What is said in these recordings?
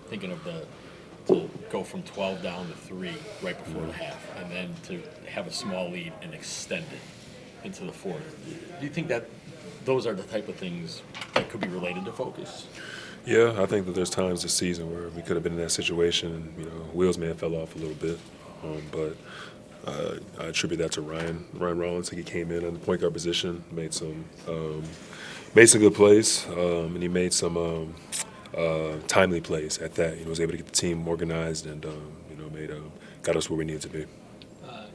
thinking of to go from 12 down to 3 right before the half, and then to have a small lead and extend it into the fourth. Do you think that those are the type of things that could be related to focus? Yeah, I think that there's times this season where we could have been in that situation, and wheels may have fell off a little bit, but I attribute that to Ryan Rollins. I think he came in the point guard position, made some good plays, and he made some timely plays at that. Was able to get the team organized and got us where we needed to be.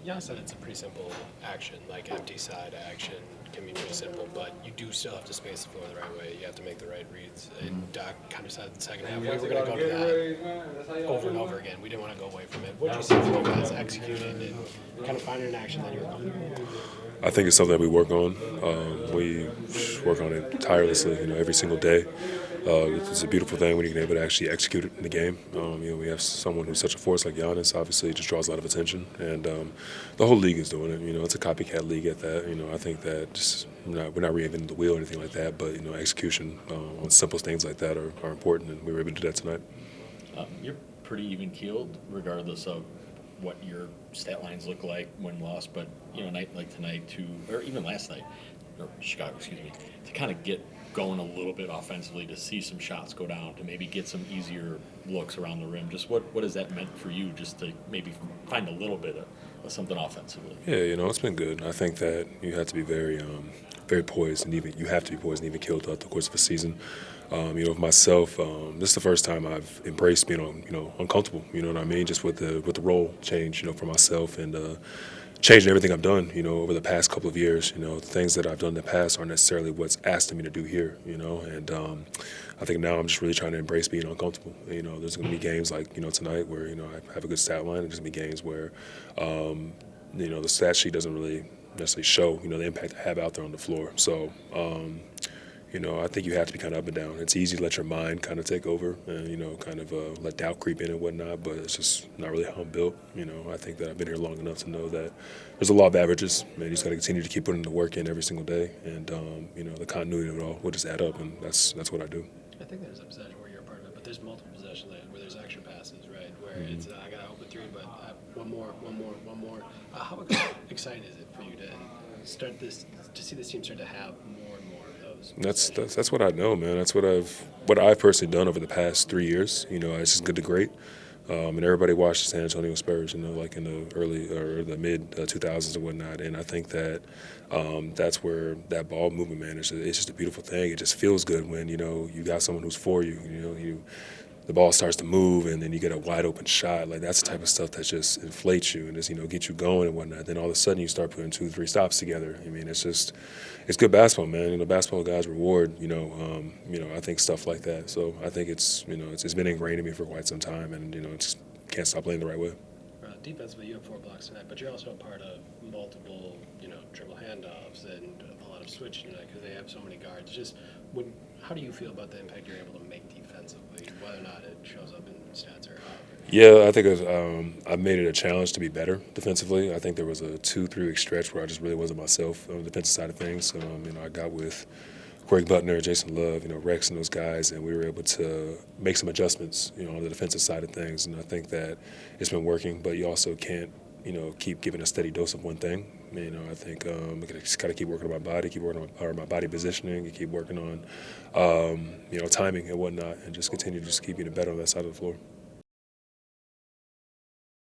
Giannis said it's a pretty simple action, like empty side action can be pretty simple, but you do still have to space the floor the right way. You have to make the right reads. And Doc kind of said in the second half, we were going to go to that over and over again. We didn't want to go away from it. What did you see from you guys executing and kind of finding an action that you were comfortable with? I think it's something that we work on. We work on it tirelessly, every single day. It's a beautiful thing when you're able to actually execute it in the game. We have someone who's such a force like Giannis. Obviously, it just draws a lot of attention, and the whole league is doing it. It's a copycat league at that. I think that we're not reinventing the wheel or anything like that, but execution on simple things like that are important, and we were able to do that tonight. You're pretty even keeled, regardless of what your stat lines look like when lost. But a night like tonight, or even last night, or Chicago, excuse me, to kind of get going a little bit offensively, to see some shots go down, to maybe get some easier looks around the rim. Just what has that meant for you, just to maybe find a little bit of something offensively? Yeah, it's been good. I think that you have to be very poised, and even keeled throughout the course of a season. With myself, this is the first time I've embraced being uncomfortable. You know what I mean? Just with the role change, for myself, and changing everything I've done, over the past couple of years. The things that I've done in the past aren't necessarily what's asked of me to do here, and I think now I'm just really trying to embrace being uncomfortable. There's going to be games like, tonight where, I have a good stat line, and there's going to be games where, the stat sheet doesn't really necessarily show, the impact I have out there on the floor. So, I think you have to be kind of up and down. It's easy to let your mind kind of take over and, let doubt creep in and whatnot, but it's just not really how I'm built. I think that I've been here long enough to know that there's a law of averages, and you just got to continue to keep putting the work in every single day, and, the continuity of it all will just add up, and that's what I do. I think there's a possession where you're a part of it, but there's multiple possessions where there's extra passes, right? Where it's, I got to open 3, but one more. How exciting is it for you to see this team start to have more and more of those? That's what I know, man. That's what I've personally done over the past 3 years. It's just good to great. And everybody watched the San Antonio Spurs, like in the early or the mid 2000s and whatnot. And I think that that's where that ball movement, man, it's just a beautiful thing. It just feels good when you got someone who's for you. The ball starts to move, and then you get a wide open shot. Like, that's the type of stuff that just inflates you and just get you going and whatnot. Then all of a sudden you start putting 2, 3 stops together. I mean, it's good basketball, man. Basketball guys reward I think stuff like that. So I think it's been ingrained in me for quite some time, and just can't stop playing the right way. Defensively, you have 4 blocks tonight, but you're also a part of multiple dribble handoffs and a lot of switching tonight because they have so many guards. How do you feel about the impact you're able to make defensively, whether or not it shows up in stats or however? Yeah, I think I've made it a challenge to be better defensively. I think there was a 2-3-week stretch where I just really wasn't myself on the defensive side of things. So, I got with Greg Butner, Jason Love, Rex and those guys, and we were able to make some adjustments, on the defensive side of things. And I think that it's been working, but you also can't, keep giving a steady dose of one thing. I think I just got to keep working on my body, keep working on my body positioning, and keep working on, timing and whatnot, and just continue to just keep getting better on that side of the floor.